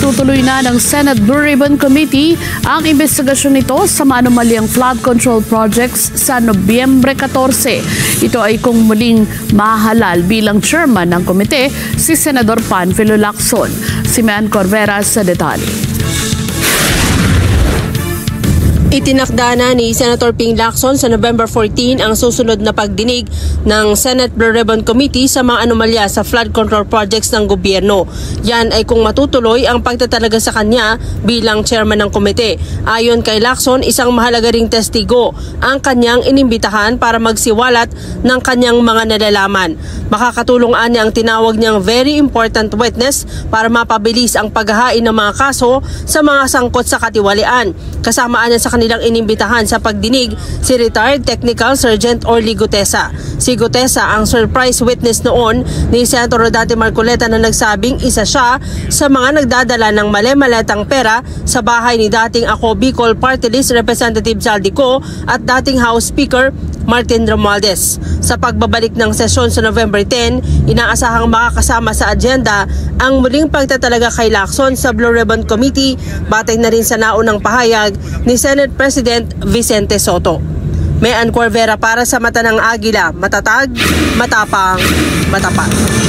itutuloy na ng Senate Blue Ribbon Committee ang investigasyon nito sa maanumalyang flood control projects sa Nobyembre 14. Ito ay kung muling mahalal bilang chairman ng komite si Senador Panfilo Lacson. Si Mean Corvera sa detalye. Itinakda na ni Senator Ping Lacson sa November 14 ang susunod na pagdinig ng Senate Blue Ribbon Committee sa mga anomalya sa flood control projects ng gobyerno. Yan ay kung matutuloy ang pagtatalaga sa kanya bilang chairman ng komite. Ayon kay Lacson, isang mahalaga ring testigo ang kanyang inimbitahan para magsiwalat ng kanyang mga nalalaman. Makakatulong ani ang tinawag niyang very important witness para mapabilis ang paghahain ng mga kaso sa mga sangkot sa katiwalian. Kasamaan niya sa kanilang inimbitahan sa pagdinig si retired Technical Sergeant Orly Gutesa. Si Gutesa ang surprise witness noon ni Senator Rodate Marcoleta na nagsabing isa siya sa mga nagdadala ng mali-maletang pera sa bahay ni dating Ako Bicol Party List Representative Zaldico at dating House Speaker Martin Romualdez. Sa pagbabalik ng sesyon sa November 10, inaasahang makakasama sa agenda ang muling pagtatalaga kay Lacson sa Blue Ribbon Committee, batay na rin sa naunang pahayag ni Senate President Vicente Soto. Mean Corvera para sa Mata ng Agila, matatag, matapang, matapat.